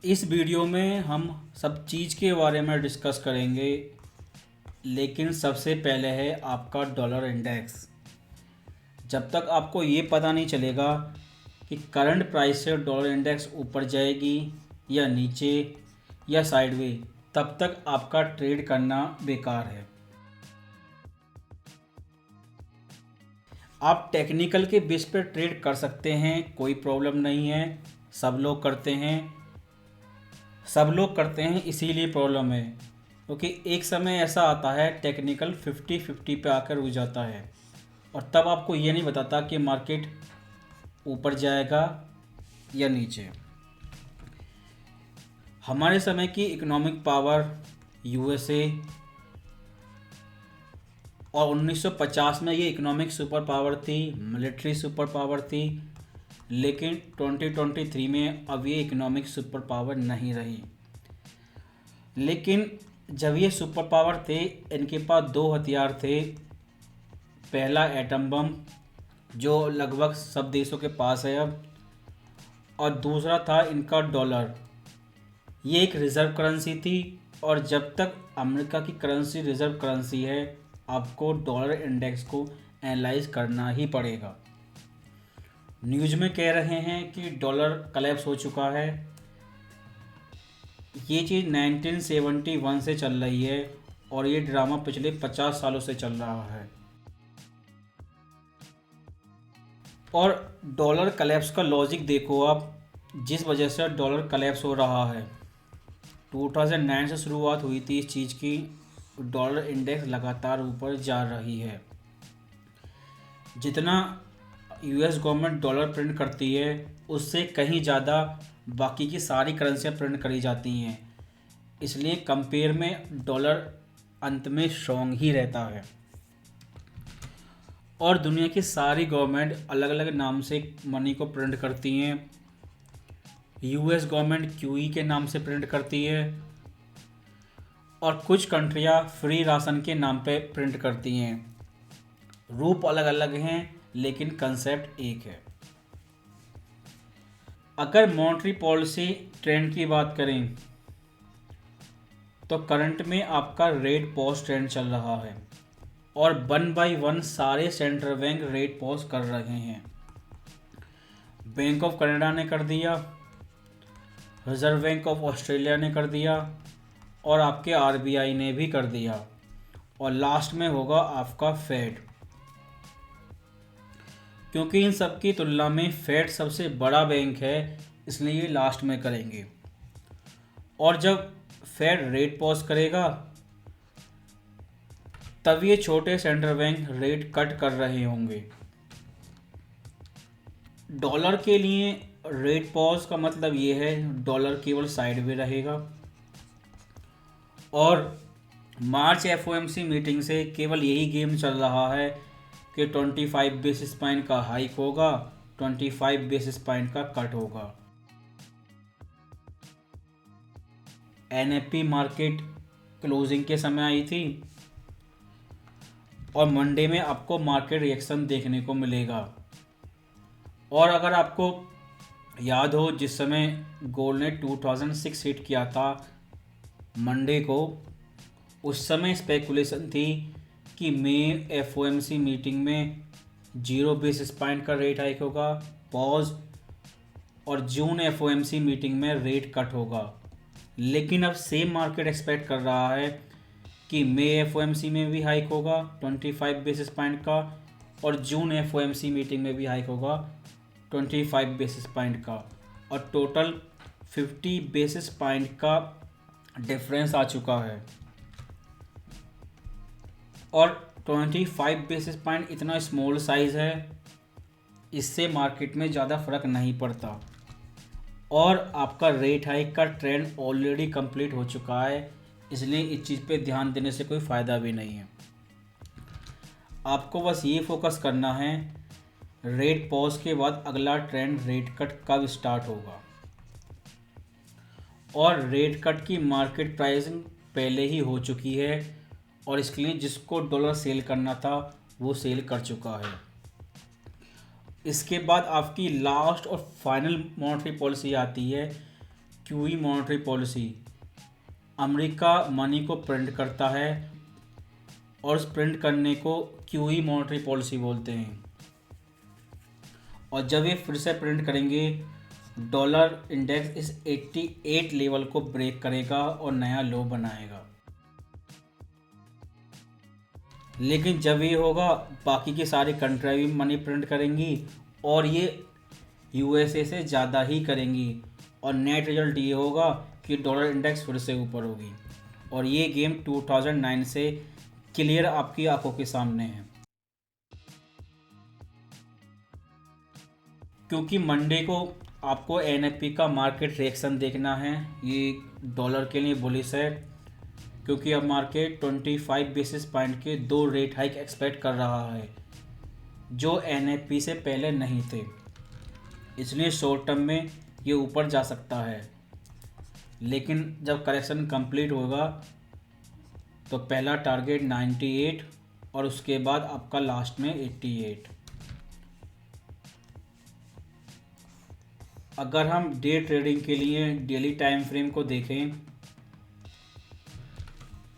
इस वीडियो में हम सब चीज़ के बारे में डिस्कस करेंगे, लेकिन सबसे पहले है आपका डॉलर इंडेक्स। जब तक आपको ये पता नहीं चलेगा कि करंट प्राइस से डॉलर इंडेक्स ऊपर जाएगी या नीचे या साइडवे, तब तक आपका ट्रेड करना बेकार है। आप टेक्निकल के बेस पर ट्रेड कर सकते हैं, कोई प्रॉब्लम नहीं है। सब लोग करते हैं इसीलिए प्रॉब्लम है, क्योंकि एक समय ऐसा आता है टेक्निकल 50-50 पे आकर रुक जाता है और तब आपको ये नहीं बताता कि मार्केट ऊपर जाएगा या नीचे। हमारे समय की इकोनॉमिक पावर यूएसए और 1950 में ये इकोनॉमिक सुपर पावर थी, मिलिट्री सुपर पावर थी, लेकिन 2023 में अब ये इकोनॉमिक सुपर पावर नहीं रही। लेकिन जब ये सुपर पावर थे, इनके पास दो हथियार थे। पहला एटम बम, जो लगभग सब देशों के पास है अब, और दूसरा था इनका डॉलर। ये एक रिज़र्व करेंसी थी और जब तक अमेरिका की करेंसी रिज़र्व करेंसी है, आपको डॉलर इंडेक्स को एनालाइज करना ही पड़ेगा। न्यूज़ में कह रहे हैं कि डॉलर कलेप्स हो चुका है। ये चीज़ 1971 से चल रही है और ये ड्रामा पिछले 50 सालों से चल रहा है। और डॉलर कलेप्स का लॉजिक देखो आप, जिस वजह से डॉलर कलेप्स हो रहा है। 2009 से शुरुआत हुई थी इस चीज़ की। डॉलर इंडेक्स लगातार ऊपर जा रही है। जितना यूएस गवर्नमेंट डॉलर प्रिंट करती है, उससे कहीं ज़्यादा बाकी की सारी करेंसियाँ प्रिंट करी जाती हैं। इसलिए कंपेयर में डॉलर अंत में स्ट्रॉन्ग ही रहता है। और दुनिया की सारी गवर्नमेंट अलग अलग नाम से मनी को प्रिंट करती हैं। यूएस गवर्नमेंट क्यूई के नाम से प्रिंट करती है और कुछ कंट्रियां फ्री राशन के नाम पे प्रिंट करती हैं। रूप अलग अलग हैं, लेकिन कंसेप्ट एक है। अगर मॉनेटरी पॉलिसी ट्रेंड की बात करें तो करंट में आपका रेट पॉज ट्रेंड चल रहा है और 1 बाय 1 सारे सेंट्रल बैंक रेट पॉज कर रहे हैं। बैंक ऑफ कनाडा ने कर दिया, रिजर्व बैंक ऑफ ऑस्ट्रेलिया ने कर दिया और आपके आरबीआई ने भी कर दिया, और लास्ट में होगा आपका फेड। क्योंकि इन सब की तुलना में फेड सबसे बड़ा बैंक है, इसलिए ये लास्ट में करेंगे। और जब फेड रेट पॉज करेगा, तब ये छोटे सेंट्रल बैंक रेट कट कर रहे होंगे। डॉलर के लिए रेट पॉज का मतलब ये है डॉलर केवल साइड में रहेगा। और मार्च एफओएमसी मीटिंग से केवल यही गेम चल रहा है कि 25 बेसिस पॉइंट का हाइक होगा, 25 बेसिस पॉइंट का कट होगा। एनएफपी मार्केट क्लोजिंग के समय आई थी और मंडे में आपको मार्केट रिएक्शन देखने को मिलेगा। और अगर आपको याद हो, जिस समय गोल्ड ने 2006 हिट किया था मंडे को, उस समय स्पेकुलेशन थी कि मई एफओएमसी मीटिंग में 0 बेसिस पॉइंट का रेट हाइक होगा, पॉज, और जून एफओएमसी मीटिंग में रेट कट होगा। लेकिन अब सेम मार्केट एक्सपेक्ट कर रहा है कि मई एफओएमसी में भी हाइक होगा 25 बेसिस पॉइंट का, और जून एफओएमसी मीटिंग में भी हाइक होगा 25 बेसिस पॉइंट का, और टोटल 50 बेसिस पॉइंट का डिफरेंस आ चुका है। और 25 बेसिस पॉइंट इतना स्मॉल साइज़ है, इससे मार्केट में ज़्यादा फर्क नहीं पड़ता। और आपका रेट हाइक का ट्रेंड ऑलरेडी कंप्लीट हो चुका है, इसलिए इस चीज़ पे ध्यान देने से कोई फ़ायदा भी नहीं है। आपको बस ये फोकस करना है रेट पॉज के बाद अगला ट्रेंड रेट कट कब स्टार्ट होगा। और रेट कट की मार्केट प्राइसिंग पहले ही हो चुकी है, और इसके लिए जिसको डॉलर सेल करना था वो सेल कर चुका है। इसके बाद आपकी लास्ट और फाइनल मॉनेटरी पॉलिसी आती है QE monetary policy. America money को प्रिंट करता है और उस प्रिंट करने को क्यूई मॉनेटरी पॉलिसी बोलते हैं। और जब ये फिर से प्रिंट करेंगे, डॉलर इंडेक्स इस 88 लेवल को ब्रेक करेगा और नया लो बनाएगा। लेकिन जब ये होगा, बाकी की सारी कंट्री भी मनी प्रिंट करेंगी और ये यूएसए से ज़्यादा ही करेंगी, और नेट रिजल्ट ये होगा कि डॉलर इंडेक्स फिर से ऊपर होगी। और ये गेम 2009 से क्लियर आपकी आंखों के सामने है। क्योंकि मंडे को आपको एनएफपी का मार्केट रिएक्शन देखना है। ये डॉलर के लिए बुलिश है, क्योंकि अब मार्केट 25 बेसिस पॉइंट के 2 रेट हाइक एक्सपेक्ट कर रहा है, जो एनएफपी से पहले नहीं थे। इसलिए शॉर्ट टर्म में ये ऊपर जा सकता है, लेकिन जब करेक्शन कंप्लीट होगा तो पहला टारगेट 98 और उसके बाद आपका लास्ट में 88। अगर हम डे ट्रेडिंग के लिए डेली टाइम फ्रेम को देखें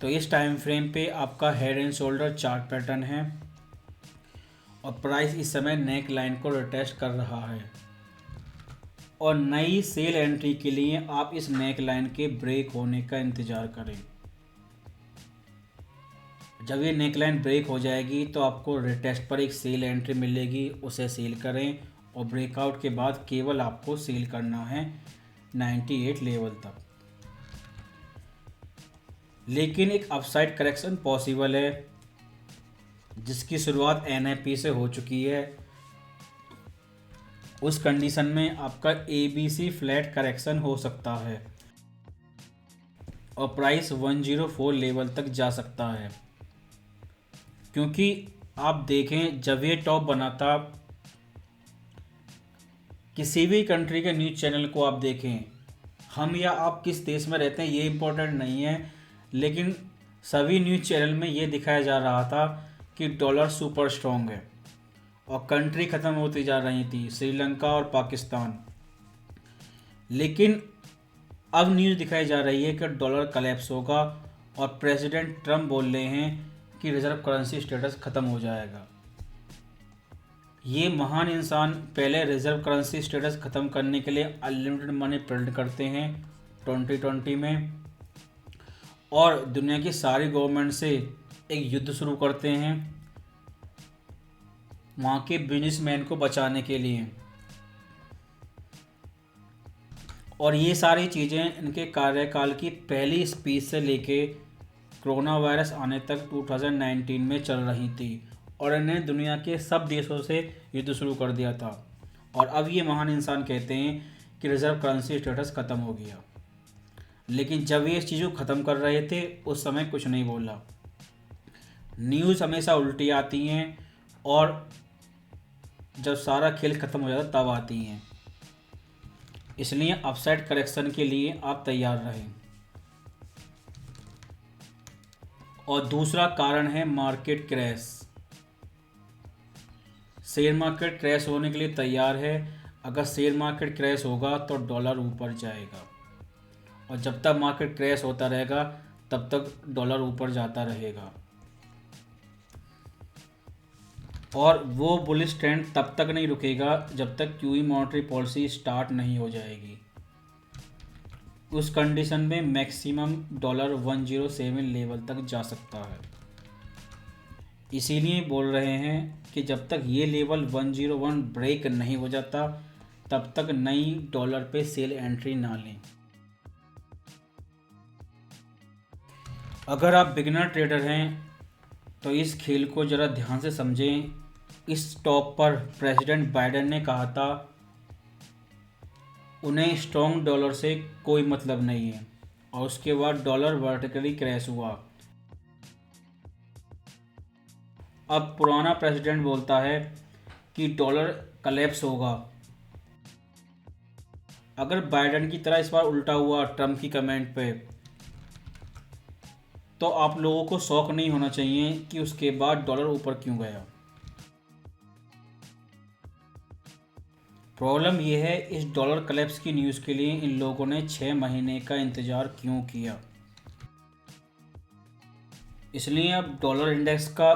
तो इस टाइम फ्रेम पे आपका head and shoulder chart pattern है और प्राइस इस समय नेक लाइन को रिटेस्ट कर रहा है। और नई सेल एंट्री के लिए आप इस नेक लाइन के ब्रेक होने का इंतज़ार करें। जब ये नेक लाइन ब्रेक हो जाएगी तो आपको रिटेस्ट पर एक सेल एंट्री मिलेगी, उसे सेल करें और ब्रेकआउट के बाद केवल आपको सेल करना है 98 लेवल तक। लेकिन एक अपसाइड करेक्शन पॉसिबल है, जिसकी शुरुआत एनआईपी से हो चुकी है। उस कंडीशन में आपका एबीसी फ्लैट करेक्शन हो सकता है और प्राइस 104 लेवल तक जा सकता है। क्योंकि आप देखें, जब ये टॉप बना था, किसी भी कंट्री के न्यूज़ चैनल को आप देखें, हम या आप किस देश में रहते हैं ये इम्पोर्टेंट नहीं है, लेकिन सभी न्यूज़ चैनल में ये दिखाया जा रहा था कि डॉलर सुपर स्ट्रॉन्ग है और कंट्री ख़त्म होती जा रही थी, श्रीलंका और पाकिस्तान। लेकिन अब न्यूज़ दिखाई जा रही है कि डॉलर कलेप्स होगा और प्रेसिडेंट ट्रम्प बोल रहे हैं कि रिजर्व करेंसी स्टेटस ख़त्म हो जाएगा। ये महान इंसान पहले रिजर्व करेंसी स्टेटस ख़त्म करने के लिए अनलिमिटेड मनी प्रिंट करते हैं 2020 में, और दुनिया की सारी गवर्नमेंट से एक युद्ध शुरू करते हैं वहाँ के बिजनेसमैन को बचाने के लिए। और ये सारी चीज़ें इनके कार्यकाल की पहली स्पीच से लेके कोरोना वायरस आने तक 2019 में चल रही थी, और इन्हें दुनिया के सब देशों से युद्ध शुरू कर दिया था। और अब ये महान इंसान कहते हैं कि रिजर्व करेंसी स्टेटस ख़त्म हो गया। लेकिन जब ये इस चीज़ को ख़त्म कर रहे थे उस समय कुछ नहीं बोला। न्यूज़ हमेशा उल्टी आती हैं और जब सारा खेल ख़त्म हो जाता तब आती हैं। इसलिए अपसाइड करेक्शन के लिए आप तैयार रहें। और दूसरा कारण है market crash. Share market crash होने के लिए तैयार है। अगर शेयर मार्केट क्रैश होगा तो डॉलर ऊपर जाएगा, और जब तक मार्केट क्रैश होता रहेगा तब तक डॉलर ऊपर जाता रहेगा। और वो बुलिश ट्रेंड तब तक नहीं रुकेगा जब तक क्यूई मॉनेटरी पॉलिसी स्टार्ट नहीं हो जाएगी। उस कंडीशन में मैक्सिमम डॉलर 107 लेवल तक जा सकता है। इसीलिए बोल रहे हैं कि जब तक ये लेवल 101 ब्रेक नहीं हो जाता तब तक नई डॉलर पे सेल एंट्री ना लें। अगर आप बिगिनर ट्रेडर हैं तो इस खेल को ज़रा ध्यान से समझें। इस टॉप पर प्रेसिडेंट बाइडेन ने कहा था उन्हें स्ट्रॉन्ग डॉलर से कोई मतलब नहीं है, और उसके बाद डॉलर वर्टिकली क्रैश हुआ। अब पुराना प्रेसिडेंट बोलता है कि डॉलर कलेप्स होगा। अगर बाइडेन की तरह इस बार उल्टा हुआ ट्रम्प की कमेंट पे, तो आप लोगों को शौक नहीं होना चाहिए कि उसके बाद डॉलर ऊपर क्यों गया। प्रॉब्लम यह है, इस डॉलर कलेप्स की न्यूज़ के लिए इन लोगों ने 6 महीने का इंतज़ार क्यों किया। इसलिए अब डॉलर इंडेक्स का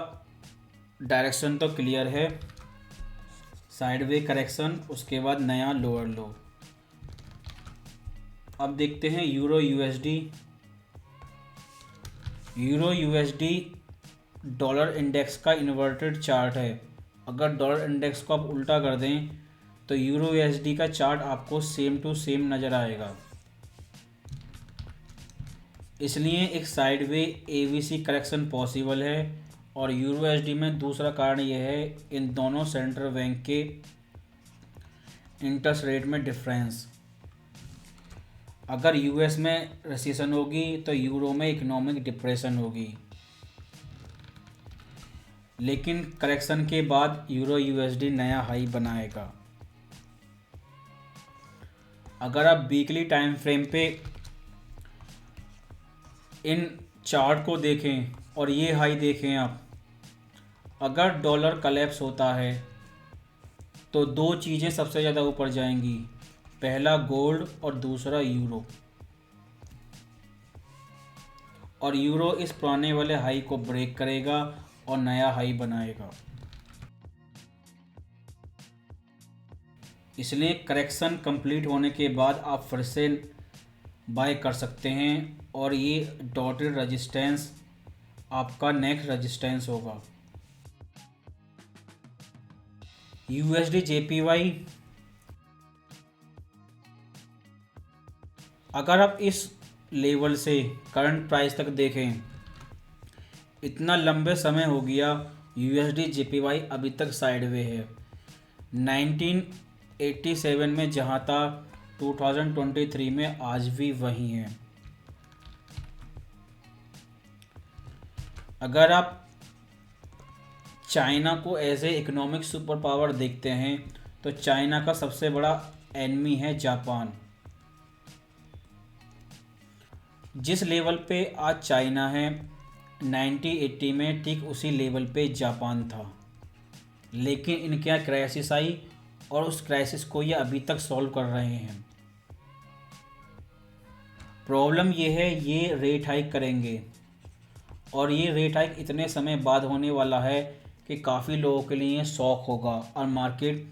डायरेक्शन तो क्लियर है, साइडवे करेक्शन, उसके बाद नया लोअर लो। अब देखते हैं euro USD. Euro USD dollar index का इन्वर्टेड चार्ट है। अगर डॉलर इंडेक्स को आप उल्टा कर दें तो यूरो यूएसडी का चार्ट आपको सेम टू सेम नज़र आएगा। इसलिए एक साइडवे एवीसी करेक्शन पॉसिबल है। और यूरो यूएसडी में दूसरा कारण यह है, इन दोनों सेंट्रल बैंक के इंटरेस्ट रेट में डिफरेंस। अगर यूएस में रिसेशन होगी तो यूरो में इकोनॉमिक डिप्रेशन होगी। लेकिन करेक्शन के बाद यूरो यूएसडी नया हाई बनाएगा। अगर आप वीकली टाइम फ्रेम पे इन चार्ट को देखें और ये हाई देखें आप, अगर डॉलर कलेप्स होता है तो दो चीज़ें सबसे ज़्यादा ऊपर जाएंगी, पहला गोल्ड और दूसरा यूरो। और यूरो इस पुराने वाले हाई को ब्रेक करेगा और नया हाई बनाएगा। इसलिए करेक्शन कंप्लीट होने के बाद आप फिर से बाय कर सकते हैं और ये डॉटेड रेजिस्टेंस आपका नेक्स्ट रेजिस्टेंस होगा। यूएसडी जेपीवाई, अगर आप इस लेवल से करंट प्राइस तक देखें, इतना लंबे समय हो गया यूएसडी जेपीवाई अभी तक साइडवे है। 1987 में जहाँ था 2023 में आज भी वही है। अगर आप चाइना को as a economic super power देखते हैं तो चाइना का सबसे बड़ा एनिमी है जापान। जिस लेवल पे आज चाइना है, 1980 में ठीक उसी लेवल पे जापान था। लेकिन इनके यहाँ क्राइसिस आई और उस क्राइसिस को ये अभी तक सॉल्व कर रहे हैं। प्रॉब्लम ये है, ये रेट हाइक करेंगे और ये रेट हाइक इतने समय बाद होने वाला है कि काफ़ी लोगों के लिए शॉक होगा और मार्केट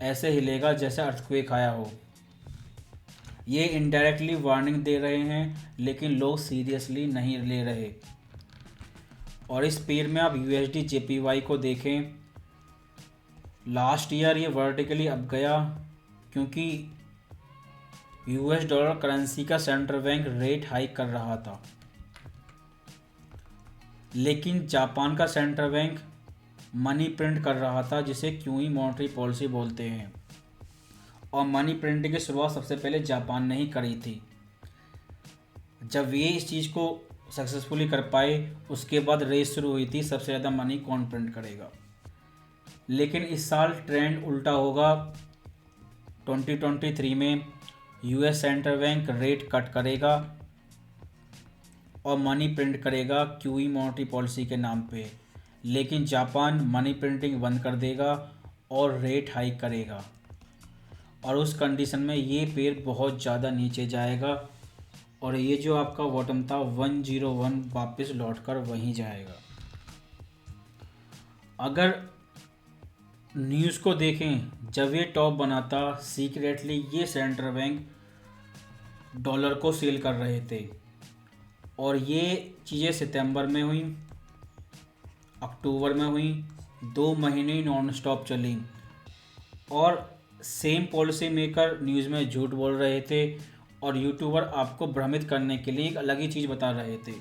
ऐसे हिलेगा जैसे अर्थक्वेक आया हो। ये इनडायरेक्टली वार्निंग दे रहे हैं लेकिन लोग सीरियसली नहीं ले रहे। और इस पेयर में आप यूएसडी जेपीवाई को देखें, लास्ट ईयर ये वर्टिकली अप गया क्योंकि यूएस डॉलर करेंसी का सेंट्रल बैंक रेट हाइक कर रहा था। लेकिन जापान का सेंट्रल बैंक मनी प्रिंट कर रहा था, जिसे क्यूई मॉनेटरी पॉलिसी बोलते हैं। और मनी प्रिंटिंग की शुरुआत सबसे पहले जापान ने ही करी थी। जब ये इस चीज़ को सक्सेसफुली कर पाए, उसके बाद रेस शुरू हुई थी सबसे ज़्यादा मनी कौन प्रिंट करेगा। लेकिन इस साल ट्रेंड उल्टा होगा। 2023 में US central bank rate cut करेगा और मनी प्रिंट करेगा क्यूई मॉनेटरी पॉलिसी के नाम पे। लेकिन जापान मनी प्रिंटिंग बंद कर देगा और रेट हाइक करेगा। और उस कंडीशन में ये पेयर बहुत ज़्यादा नीचे जाएगा और ये जो आपका बॉटम था 101 वापस लौटकर वहीं जाएगा। अगर न्यूज़ को देखें, जब ये टॉप बना था सीक्रेटली ये सेंट्रल बैंक डॉलर को सेल कर रहे थे और ये चीज़ें सितंबर में हुई, अक्टूबर में हुई, 2 महीने नॉन स्टॉप चली। और सेम पॉलिसी मेकर न्यूज़ में झूठ बोल रहे थे और यूट्यूबर आपको भ्रमित करने के लिए एक अलग ही चीज़ बता रहे थे।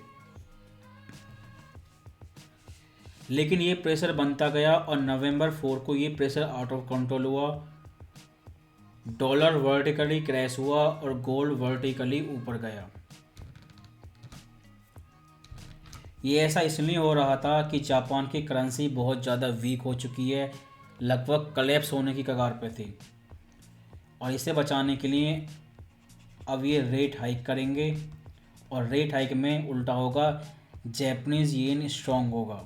लेकिन ये प्रेशर बनता गया और नवंबर 4 को ये प्रेशर आउट ऑफ कंट्रोल हुआ। डॉलर वर्टिकली क्रैश हुआ और गोल्ड वर्टिकली ऊपर गया। ये ऐसा इसलिए हो रहा था कि जापान की करेंसी बहुत ज़्यादा वीक हो चुकी है, लगभग कलेप्स होने की कगार पे थी। और इसे बचाने के लिए अब ये रेट हाइक करेंगे और रेट हाइक में उल्टा होगा, जैपनीज़ येन स्ट्रॉन्ग होगा।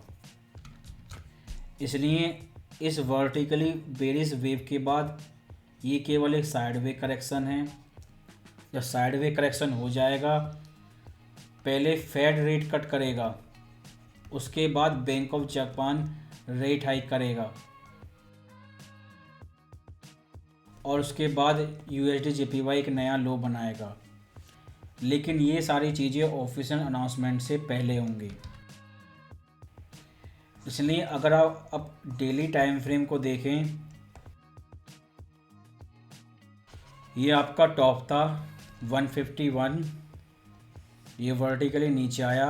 इसलिए इस वर्टिकली बेरिश वेव के बाद ये केवल एक साइडवे करेक्शन है। जब साइडवे करेक्शन हो जाएगा, पहले फेड रेट कट करेगा, उसके बाद bank of Japan rate hike करेगा और उसके बाद यूएसडी जेपीवाई एक नया लो बनाएगा। लेकिन ये सारी चीज़ें ऑफिशियल अनाउंसमेंट से पहले होंगी। इसलिए अगर आप अब डेली टाइम फ्रेम को देखें, ये आपका टॉप था 151, ये वर्टिकली नीचे आया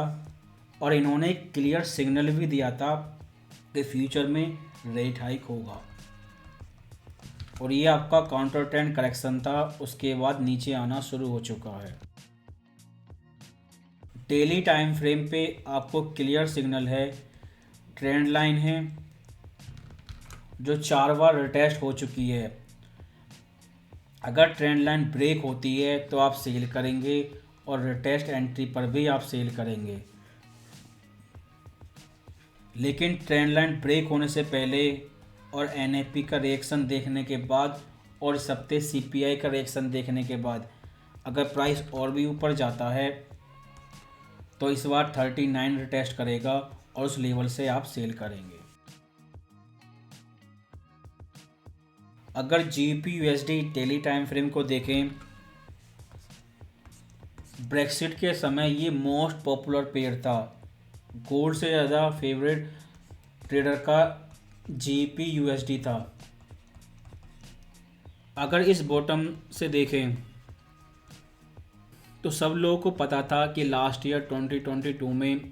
और इन्होंने एक क्लियर सिग्नल भी दिया था कि फ्यूचर में रेट हाइक होगा और ये आपका काउंटर ट्रेंड करेक्शन था। उसके बाद नीचे आना शुरू हो चुका है। डेली टाइम फ्रेम पे आपको क्लियर सिग्नल है, ट्रेंड लाइन है जो 4 बार रिटेस्ट हो चुकी है। अगर ट्रेंड लाइन ब्रेक होती है तो आप सेल करेंगे और रिटेस्ट एंट्री पर भी आप सेल करेंगे। लेकिन ट्रेंड लाइन ब्रेक होने से पहले और एनएफपी का रिएक्शन देखने के बाद और इस हफ्ते सीपीआई का रिएक्शन देखने के बाद अगर प्राइस और भी ऊपर जाता है तो इस बार 39 रिटेस्ट करेगा और उस लेवल से आप सेल करेंगे। अगर GBP USD daily time frame को देखें, ब्रेक्सिट के समय ये मोस्ट पॉपुलर पेयर था। गोल्ड से ज़्यादा फेवरेट ट्रेडर का जीबीपी यूएसडी था। अगर इस बॉटम से देखें तो सब लोगों को पता था कि लास्ट ईयर 2022 में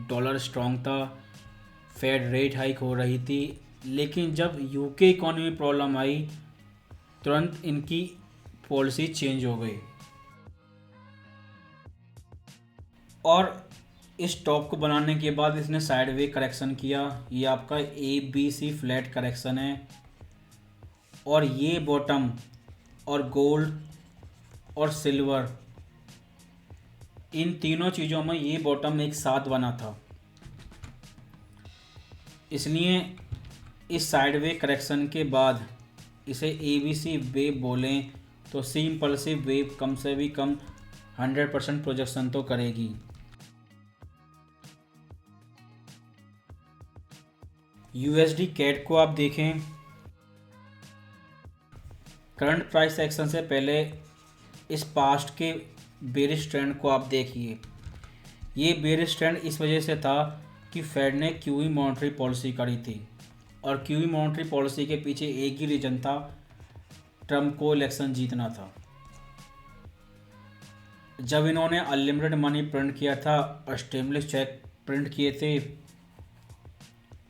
डॉलर स्ट्रॉन्ग था, फेड रेट हाइक हो रही थी, लेकिन जब यूके इकोनॉमी प्रॉब्लम आई तुरंत इनकी पॉलिसी चेंज हो गई और इस टॉप को बनाने के बाद इसने साइडवे करेक्शन किया। ये आपका ABC फ्लैट करेक्शन है और ये बॉटम और गोल्ड और सिल्वर, इन तीनों चीज़ों में ये बॉटम एक साथ बना था। इसलिए इस साइडवे करेक्शन के बाद इसे ABC वेव बोलें तो सी इम्पल्सिव वेव कम से भी कम 100% प्रोजेक्शन तो करेगी। यूएसडी कैट को आप देखें, करंट प्राइस एक्शन से पहले इस पास्ट के बेरिश ट्रेंड को आप देखिए। ये बेरिश ट्रेंड इस वजह से था कि फेड ने क्यूई मॉनेटरी पॉलिसी करी थी और क्यूई मॉनेटरी पॉलिसी के पीछे एक ही रीजन था, ट्रम्प को इलेक्शन जीतना था। जब इन्होंने अनलिमिटेड मनी प्रिंट किया था और स्टिमुलस चेक प्रिंट किए थे,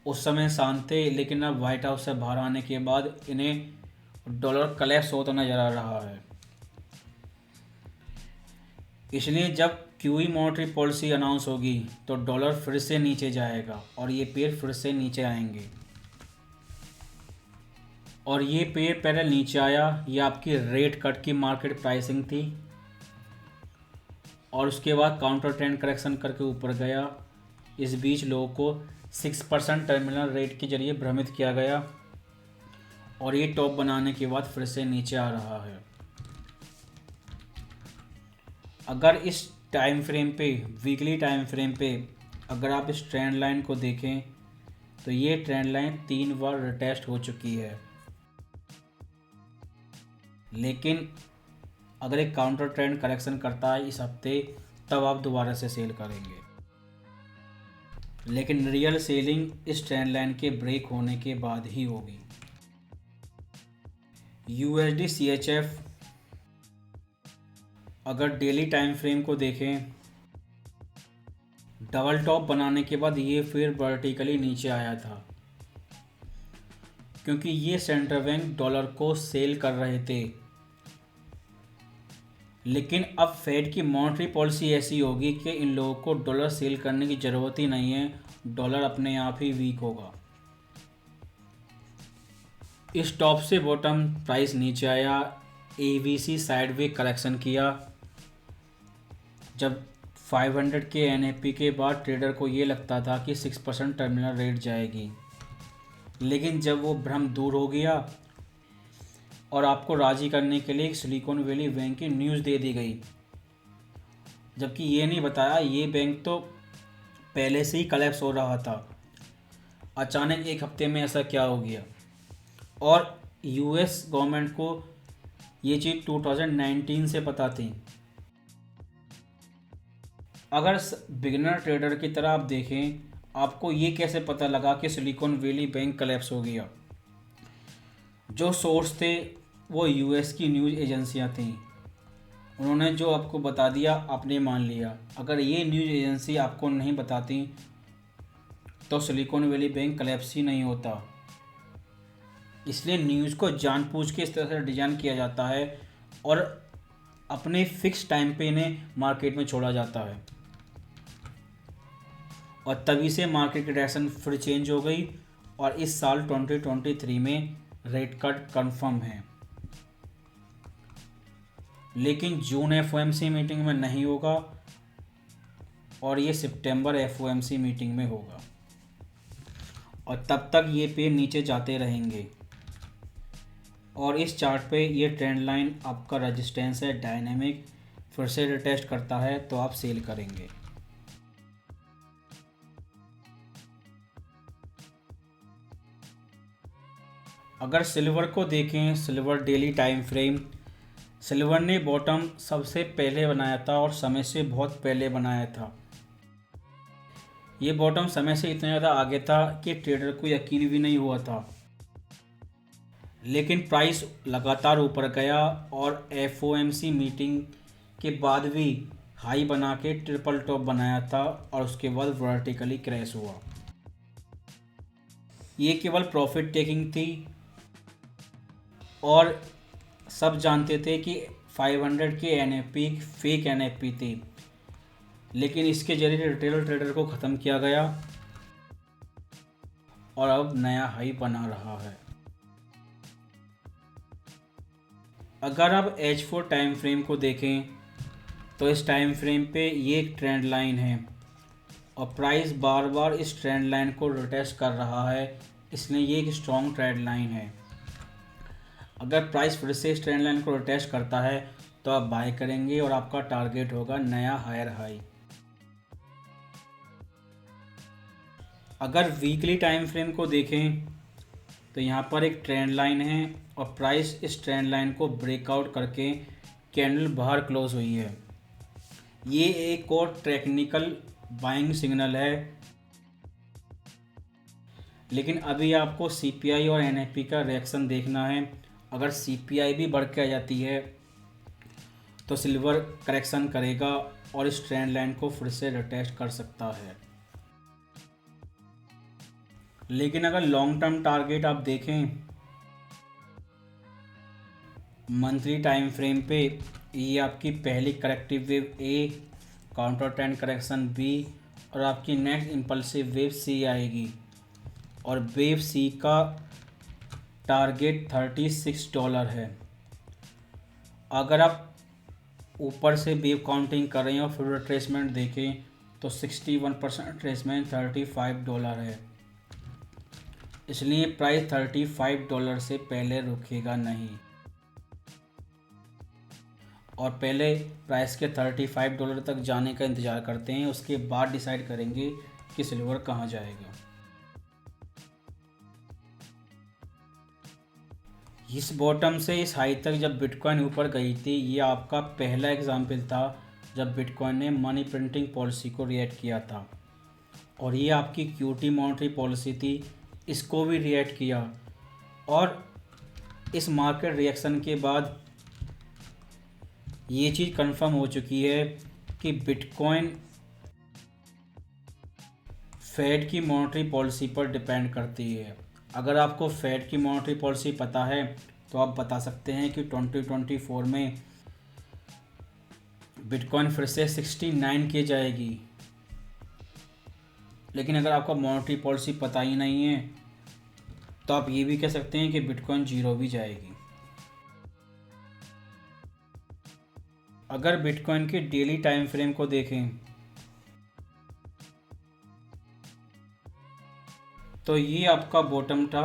उस समय शांत थे, लेकिन अब व्हाइट हाउस से बाहर आने के बाद इन्हें डॉलर कलेप्स होता नजर आ रहा है। इसलिए जब क्यूई मॉनेटरी पॉलिसी अनाउंस होगी तो डॉलर फिर से नीचे जाएगा और ये पेयर फिर से नीचे आएंगे और ये पेयर पहले नीचे आया, ये आपकी रेट कट की मार्केट प्राइसिंग थी और उसके बाद काउंटर ट्रेंड करेक्शन करके ऊपर गया। इस बीच लोगों को 6% टर्मिनल रेट के जरिए भ्रमित किया गया और ये टॉप बनाने के बाद फिर से नीचे आ रहा है। अगर इस टाइम फ्रेम पे, वीकली टाइम फ्रेम पे अगर आप इस ट्रेंड लाइन को देखें तो ये ट्रेंड लाइन 3 बार रिटेस्ट हो चुकी है, लेकिन अगर एक काउंटर ट्रेंड करेक्शन करता है इस हफ्ते तब आप दोबारा से सेल करेंगे। लेकिन रियल सेलिंग इस ट्रेंड लाइन के ब्रेक होने के बाद ही होगी। यूएसडी CHF अगर डेली टाइम फ्रेम को देखें, डबल टॉप बनाने के बाद ये फिर वर्टिकली नीचे आया था क्योंकि ये सेंट्रल बैंक डॉलर को सेल कर रहे थे। लेकिन अब फेड की मॉनेटरी पॉलिसी ऐसी होगी कि इन लोगों को डॉलर सेल करने की ज़रूरत ही नहीं है, डॉलर अपने आप ही वीक होगा। इस टॉप से बॉटम प्राइस नीचे आया, ABC साइडवे करेक्शन किया। जब 500 के NFP के बाद ट्रेडर को ये लगता था कि 6% टर्मिनल रेट जाएगी, लेकिन जब वो भ्रम दूर हो गया और आपको राज़ी करने के लिए सिलिकॉन वैली बैंक की न्यूज़ दे दी गई, जबकि ये नहीं बताया ये बैंक तो पहले से ही कलेप्स हो रहा था। अचानक एक हफ्ते में ऐसा क्या हो गया? और यूएस गवर्नमेंट को ये चीज़ 2019 से पता थी। अगर बिगिनर ट्रेडर की तरह आप देखें, आपको ये कैसे पता लगा कि सिलिकॉन वैली बैंक कलेप्स हो गया? जो सोर्स थे वो यूएस की न्यूज़ एजेंसियां थीं। उन्होंने जो आपको बता दिया आपने मान लिया। अगर ये न्यूज़ एजेंसी आपको नहीं बताती तो सिलिकॉन वैली बैंक कलेप्स ही नहीं होता। इसलिए न्यूज़ को जानबूझ के इस तरह से डिज़ाइन किया जाता है और अपने फिक्स टाइम पे इन्हें मार्केट में छोड़ा जाता है, और तभी से मार्केट की डायरेक्शन फिर चेंज हो गई और इस साल 2023 में रेट कट कंफर्म है। लेकिन जून एफओएमसी मीटिंग में नहीं होगा और ये सितंबर एफओएमसी मीटिंग में होगा, और तब तक ये पेड़ नीचे जाते रहेंगे। और इस चार्ट पे ये ट्रेंड लाइन आपका रेजिस्टेंस है डायनेमिक, फिर से रिटेस्ट करता है तो आप सेल करेंगे। अगर सिल्वर को देखें, silver daily time frame, silver ने बॉटम सबसे पहले बनाया था और समय से बहुत पहले बनाया था। ये बॉटम समय से इतना ज़्यादा आगे था कि ट्रेडर को यकीन भी नहीं हुआ था, लेकिन प्राइस लगातार ऊपर गया और एफओएमसी मीटिंग के बाद भी हाई बना के ट्रिपल टॉप बनाया था और उसके बाद वर्टिकली क्रैश हुआ। ये केवल प्रॉफिट टेकिंग थी और सब जानते थे कि 500 के एनएफपी फेक एनएफपी थी, लेकिन इसके जरिए रिटेल ट्रेडर को ख़त्म किया गया और अब नया हाई बना रहा है। अगर आप H4 टाइम फ्रेम को देखें तो इस टाइम फ्रेम पे ये एक ट्रेंड लाइन है और प्राइस बार बार इस ट्रेंड लाइन को रिटेस्ट कर रहा है, इसलिए ये एक स्ट्रॉन्ग ट्रेंड लाइन है। अगर प्राइस फिर से इस ट्रेंड लाइन को रिटेस्ट करता है तो आप बाय करेंगे और आपका टारगेट होगा नया हायर हाई। अगर वीकली टाइम फ्रेम को देखें तो यहाँ पर एक ट्रेंड लाइन है और प्राइस इस ट्रेंड लाइन को ब्रेकआउट करके कैंडल बाहर क्लोज हुई है। ये एक और टेक्निकल बाइंग सिग्नल है, लेकिन अभी आपको सीपीआई और एनएफपी का रिएक्शन देखना है। अगर सीपीआई भी बढ़ के आ जाती है तो सिल्वर करेक्शन करेगा और इस ट्रेंड लाइन को फिर से रिटेस्ट कर सकता है। लेकिन अगर लॉन्ग टर्म टारगेट आप देखें मंथली टाइम फ्रेम पे, ये आपकी पहली corrective wave A, counter trend correction B और आपकी नेक्स्ट इम्पल्सिव वेव सी आएगी, और वेव सी का टारगेट $36 है। अगर आप ऊपर से वेव काउंटिंग कर रहे हैं और फिर रिट्रेसमेंट देखें तो 61% रिट्रेसमेंट $35 है, इसलिए प्राइस $35 से पहले रुकेगा नहीं, और पहले प्राइस के $35 तक जाने का इंतज़ार करते हैं, उसके बाद डिसाइड करेंगे कि सिल्वर कहाँ जाएगा। इस बॉटम से इस हाई तक जब बिटकॉइन ऊपर गई थी, ये आपका पहला एग्जाम्पल था जब बिटकॉइन ने मनी प्रिंटिंग पॉलिसी को रिएक्ट किया था, और ये आपकी क्यूटी मॉनेटरी पॉलिसी थी, इसको भी रिएक्ट किया। और इस मार्केट रिएक्शन के बाद ये चीज़ कंफर्म हो चुकी है कि बिटकॉइन फेड की मॉनेटरी पॉलिसी पर डिपेंड करती है। अगर आपको फेड की मॉनेटरी पॉलिसी पता है तो आप बता सकते हैं कि 2024 में बिटकॉइन फिर से 69 के जाएगी, लेकिन अगर आपको मॉनेटरी पॉलिसी पता ही नहीं है तो आप ये भी कह सकते हैं कि बिटकॉइन 0 भी जाएगी। अगर बिटकॉइन के डेली टाइम फ्रेम को देखें तो ये आपका बॉटम था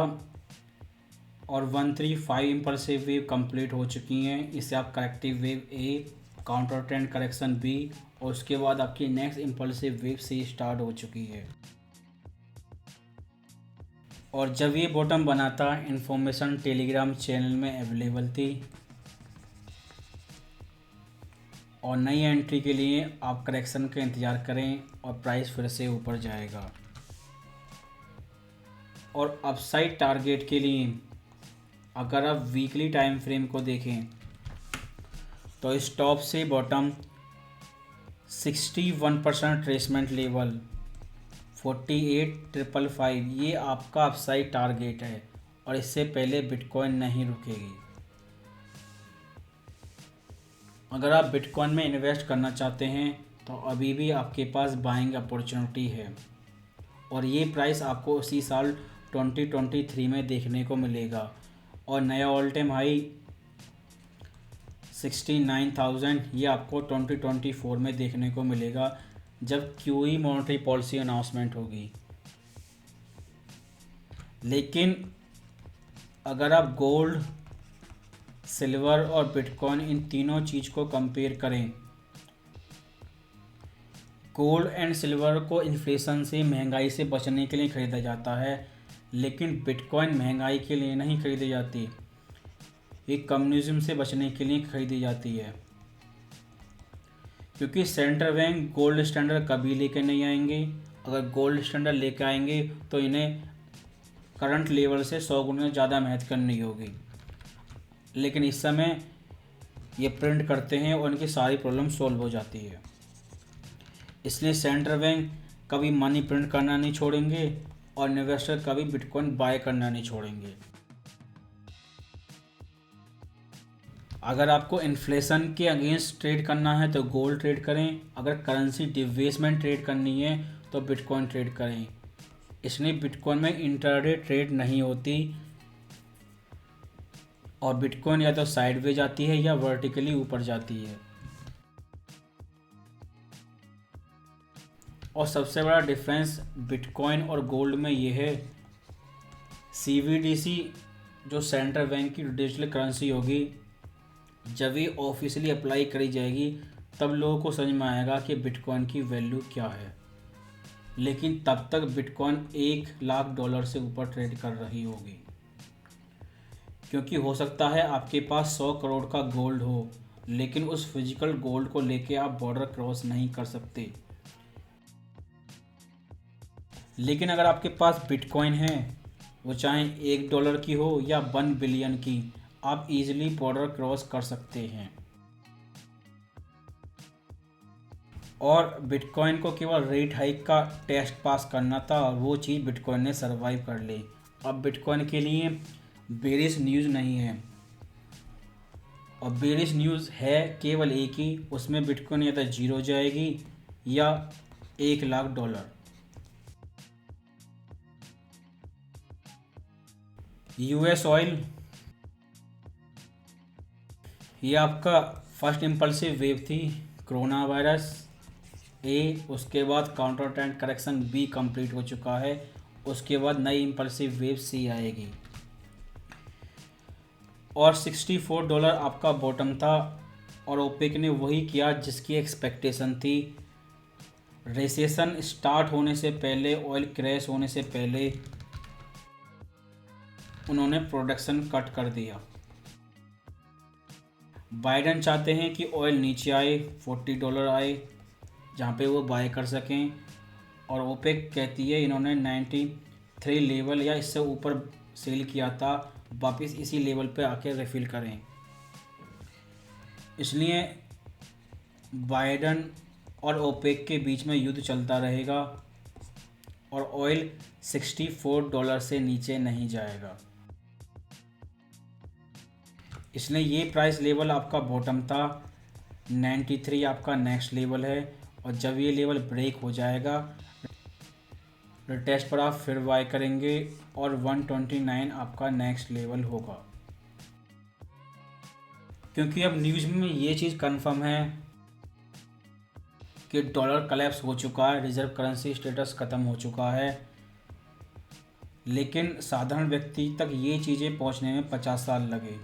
और 135 इम्पल्सिव वेव कंप्लीट हो चुकी हैं। इससे आप corrective wave A, counter trend correction B, और उसके बाद आपकी next impulsive wave C start हो चुकी है। और जब ये बॉटम बना था, इन्फॉर्मेशन टेलीग्राम चैनल में अवेलेबल थी, और नई एंट्री के लिए आप करेक्शन का इंतज़ार करें और प्राइस फिर से ऊपर जाएगा। और अपसाइड टारगेट के लिए अगर आप वीकली टाइम फ्रेम को देखें तो इस टॉप से बॉटम 61% ट्रेसमेंट लेवल 48,555 ये आपका अपसाइड टारगेट है, और इससे पहले बिटकॉइन नहीं रुकेगी। अगर आप बिटकॉइन में इन्वेस्ट करना चाहते हैं तो अभी भी आपके पास बाइंग अपॉर्चुनिटी है, और ये प्राइस आपको उसी साल 2023 में देखने को मिलेगा। और नया ऑल टाइम हाई 69,000 ये आपको 2024 में देखने को मिलेगा, जब QE मॉनेटरी पॉलिसी अनाउंसमेंट होगी। लेकिन अगर आप गोल्ड, सिल्वर और बिटकॉइन इन तीनों चीज़ को कंपेयर करें, गोल्ड एंड सिल्वर को इन्फ्लेशन से, महंगाई से बचने के लिए ख़रीदा जाता है, लेकिन बिटकॉइन महंगाई के लिए नहीं खरीदी जाती, ये कम्युनिज्म से बचने के लिए खरीदी जाती है। क्योंकि सेंट्रल बैंक गोल्ड स्टैंडर्ड कभी लेके नहीं आएंगे। अगर गोल्ड स्टैंडर्ड लेके आएंगे तो इन्हें करंट लेवल से 100 गुना ज़्यादा मेहनत करनी होगी, लेकिन इस समय ये प्रिंट करते हैं और इनकी सारी प्रॉब्लम सॉल्व हो जाती है। इसलिए सेंट्रल बैंक कभी मनी प्रिंट करना नहीं छोड़ेंगे और इन्वेस्टर कभी बिटकॉइन बाय करना नहीं छोड़ेंगे। अगर आपको इन्फ्लेशन के अगेंस्ट ट्रेड करना है तो गोल्ड ट्रेड करें, अगर करेंसी डिवेस्टमेंट ट्रेड करनी है तो बिटकॉइन ट्रेड करें। इसलिए बिटकॉइन में इंट्राडे ट्रेड नहीं होती, और बिटकॉइन या तो साइडवेज जाती है या वर्टिकली ऊपर जाती है। और सबसे बड़ा डिफरेंस बिटकॉइन और गोल्ड में ये है, CBDC जो सेंट्रल बैंक की डिजिटल करेंसी होगी, जब ये ऑफिशियली अप्लाई करी जाएगी तब लोगों को समझ में आएगा कि बिटकॉइन की वैल्यू क्या है। लेकिन तब तक बिटकॉइन $1,00,000 से ऊपर ट्रेड कर रही होगी, क्योंकि हो सकता है आपके पास 100 करोड़ का गोल्ड हो, लेकिन उस फिजिकल गोल्ड को लेके आप बॉर्डर क्रॉस नहीं कर सकते। लेकिन अगर आपके पास बिटकॉइन है, वो चाहे $1 की हो या 1 बिलियन की, आप इजीली बॉर्डर क्रॉस कर सकते हैं। और बिटकॉइन को केवल रेट हाइक का टेस्ट पास करना था, और वो चीज़ बिटकॉइन ने सरवाइव कर ली। अब बिटकॉइन के लिए बेरिश न्यूज़ नहीं है, और बेरिश न्यूज़ है केवल एक ही, उसमें बिटकॉइन या तो जीरो जाएगी या $1,00,000। US ऑयल, ये आपका फर्स्ट इम्पल्सिव वेव थी कोरोना वायरस ए, उसके बाद counter trend correction B complete हो चुका है, उसके बाद नई इम्पल्सिव वेव सी आएगी। और $64 आपका बॉटम था, और ओपेक ने वही किया जिसकी एक्सपेक्टेशन थी। रिसेशन स्टार्ट होने से पहले, ऑयल क्रैश होने से पहले उन्होंने प्रोडक्शन कट कर दिया। बाइडेन चाहते हैं कि ऑयल नीचे आए, $40 आए, जहाँ पे वो बाय कर सकें, और ओपेक कहती है इन्होंने 93 लेवल या इससे ऊपर सेल किया था, वापस इसी लेवल पे आके रिफ़िल करें। इसलिए बाइडेन और ओपेक के बीच में युद्ध चलता रहेगा, और ऑयल $64 से नीचे नहीं जाएगा। इसलिए ये प्राइस लेवल आपका बॉटम था, 93 आपका नेक्स्ट लेवल है, और जब ये लेवल ब्रेक हो जाएगा टेस्ट पर आप फिर बाय करेंगे, और 129 आपका नेक्स्ट लेवल होगा। क्योंकि अब न्यूज़ में ये चीज़ कंफर्म है कि डॉलर कलेप्स हो चुका है, रिजर्व करेंसी स्टेटस ख़त्म हो चुका है। लेकिन साधारण व्यक्ति तक ये चीज़ें पहुंचने में 50 साल लगे।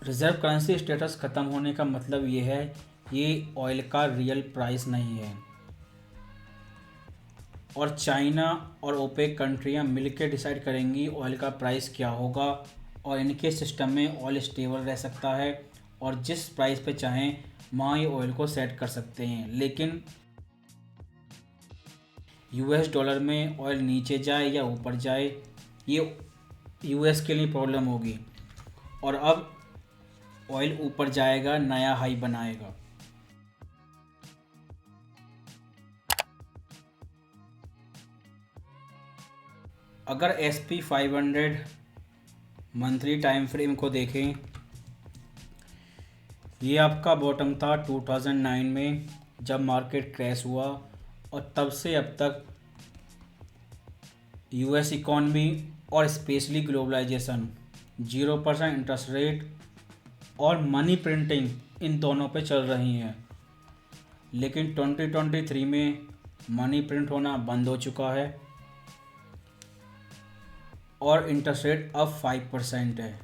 रिजर्व करेंसी स्टेटस ख़त्म होने का मतलब ये है, ये ऑयल का रियल प्राइस नहीं है, और चाइना और ओपेक कंट्रियां मिलकर डिसाइड करेंगी ऑयल का प्राइस क्या होगा, और इनके सिस्टम में ऑयल स्टेबल रह सकता है और जिस प्राइस पे चाहें वहाँ ये ऑयल को सेट कर सकते हैं। लेकिन यूएस डॉलर में ऑयल नीचे जाए या ऊपर जाए, ये यूएस के लिए प्रॉब्लम होगी, और अब ऑयल ऊपर जाएगा, नया हाई बनाएगा। अगर SP 500 मंथली टाइम फ्रेम को देखें, ये आपका बॉटम था 2009 में जब मार्केट क्रैश हुआ, और तब से अब तक यूएस इकॉनमी और स्पेशली ग्लोबलाइजेशन, 0% इंटरेस्ट रेट और मनी प्रिंटिंग इन दोनों पे चल रही हैं। लेकिन 2023 में मनी प्रिंट होना बंद हो चुका है और इंटरेस्ट रेट अब 5% है,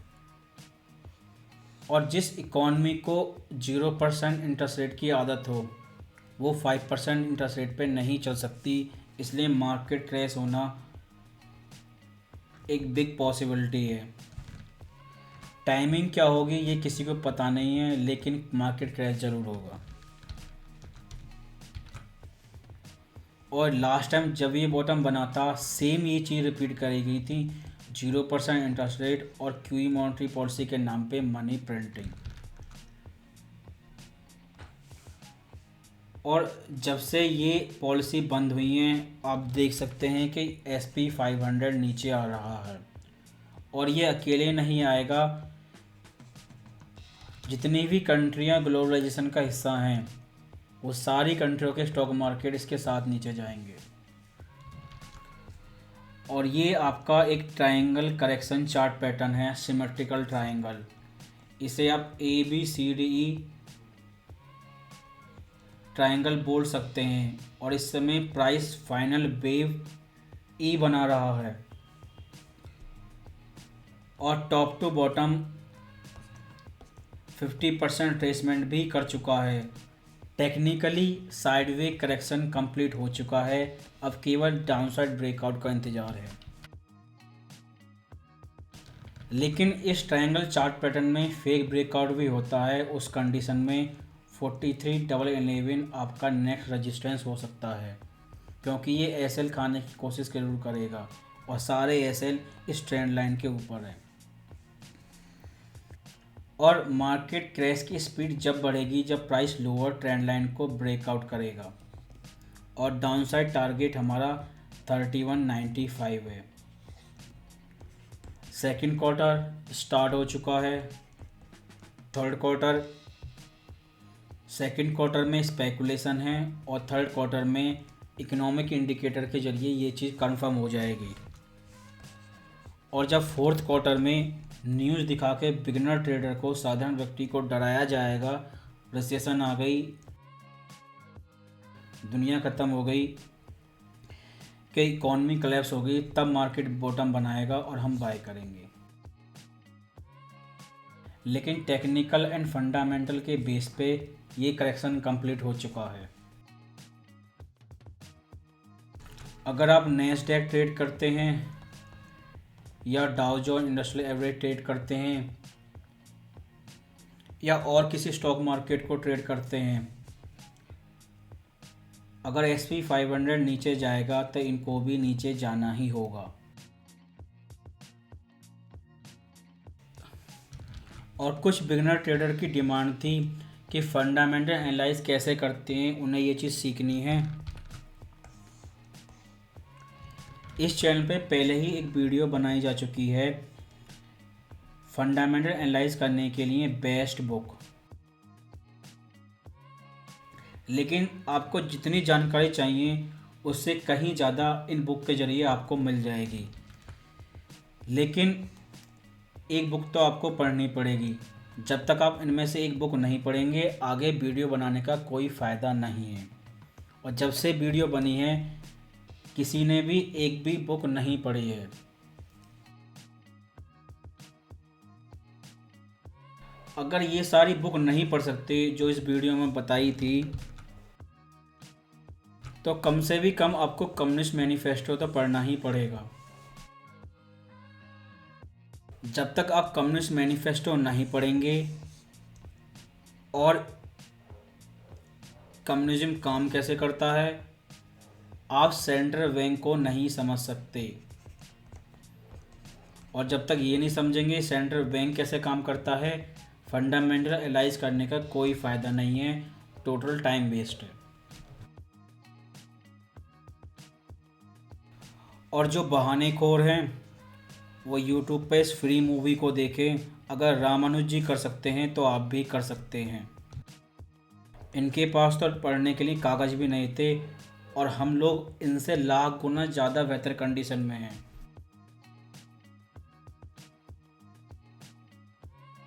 और जिस इकॉनमी को 0% इंटरेस्ट रेट की आदत हो वो 5% इंटरेस्ट रेट पे नहीं चल सकती। इसलिए मार्केट क्रैश होना एक बिग पॉसिबिलिटी है। टाइमिंग क्या होगी ये किसी को पता नहीं है, लेकिन मार्केट क्रैश ज़रूर होगा। और लास्ट टाइम जब ये बॉटम बना था, सेम ये चीज़ रिपीट करी गई थी, 0% इंटरेस्ट रेट और क्यूई मॉनेटरी पॉलिसी के नाम पे मनी प्रिंटिंग। और जब से ये पॉलिसी बंद हुई है, आप देख सकते हैं कि SP 500 नीचे आ रहा है, और ये अकेले नहीं आएगा। जितनी भी कंट्रियां ग्लोबलाइजेशन का हिस्सा हैं, वो सारी कंट्रियों के स्टॉक मार्केट इसके साथ नीचे जाएंगे। और ये आपका एक ट्रायंगल करेक्शन चार्ट पैटर्न है, सिमेट्रिकल ट्रायंगल। इसे आप ABCDE ट्रायंगल बोल सकते हैं, और इस समय प्राइस फाइनल वेव E बना रहा है, और टॉप टू बॉटम 50% ट्रेसमेंट भी कर चुका है। टेक्निकली साइडवे करेक्शन कंप्लीट हो चुका है, अब केवल डाउनसाइड ब्रेकआउट का इंतजार है। लेकिन इस ट्रायंगल चार्ट पैटर्न में फेक ब्रेकआउट भी होता है। उस कंडीशन में 43,11 आपका नेक्स्ट रेजिस्टेंस हो सकता है, क्योंकि ये SL खाने की कोशिश जरूर करेगा, और सारे SL इस ट्रेंड लाइन के ऊपर है। और मार्केट क्रैश की स्पीड जब बढ़ेगी जब प्राइस लोअर ट्रेंड लाइन को ब्रेकआउट करेगा, और डाउनसाइड टारगेट हमारा 3195 है। सेकंड क्वार्टर स्टार्ट हो चुका है। थर्ड क्वार्टर, सेकंड क्वार्टर में स्पेकुलेशन है, और थर्ड क्वार्टर में इकोनॉमिक इंडिकेटर के जरिए ये चीज़ कंफर्म हो जाएगी। और जब फोर्थ क्वार्टर में न्यूज़ दिखा के बिगिनर ट्रेडर को, साधारण व्यक्ति को डराया जाएगा, रिसेशन आ गई, दुनिया ख़त्म हो गई, कि इकॉनमी कोलैप्स हो गई, तब मार्केट बॉटम बनाएगा और हम बाय करेंगे। लेकिन टेक्निकल एंड फंडामेंटल के बेस पे ये करेक्शन कंप्लीट हो चुका है। अगर आप नैस्डैक ट्रेड करते हैं या Dow Jones industrial average trade करते हैं या और किसी स्टॉक मार्केट को ट्रेड करते हैं, अगर SP 500 नीचे जाएगा तो इनको भी नीचे जाना ही होगा। और कुछ बिगिनर ट्रेडर की डिमांड थी कि फंडामेंटल एनालाइज कैसे करते हैं, उन्हें ये चीज़ सीखनी है। इस चैनल पे पहले ही एक वीडियो बनाई जा चुकी है, फंडामेंटल एनालाइज करने के लिए बेस्ट बुक। लेकिन आपको जितनी जानकारी चाहिए उससे कहीं ज़्यादा इन बुक के ज़रिए आपको मिल जाएगी। लेकिन एक बुक तो आपको पढ़नी पड़ेगी। जब तक आप इनमें से एक बुक नहीं पढ़ेंगे, आगे वीडियो बनाने का कोई फ़ायदा नहीं है। और जब से वीडियो बनी है, किसी ने भी एक भी बुक नहीं पढ़ी है। अगर ये सारी बुक नहीं पढ़ सकते जो इस वीडियो में बताई थी, तो कम से भी कम आपको कम्युनिस्ट मैनिफेस्टो तो पढ़ना ही पड़ेगा। जब तक आप कम्युनिस्ट मैनिफेस्टो नहीं पढ़ेंगे और कम्युनिज्म काम कैसे करता है, आप सेंट्रल बैंक को नहीं समझ सकते। और जब तक ये नहीं समझेंगे सेंट्रल बैंक कैसे काम करता है, फंडामेंटल एनालाइज करने का कोई फ़ायदा नहीं है, टोटल टाइम वेस्ट है। और जो बहानेखोर हैं वो यूट्यूब पे इस फ्री मूवी को देखें। अगर रामानुज जी कर सकते हैं तो आप भी कर सकते हैं। इनके पास तो पढ़ने के लिए कागज़ भी नहीं थे और हम लोग इनसे लाख गुना ज़्यादा बेहतर कंडीशन में हैं।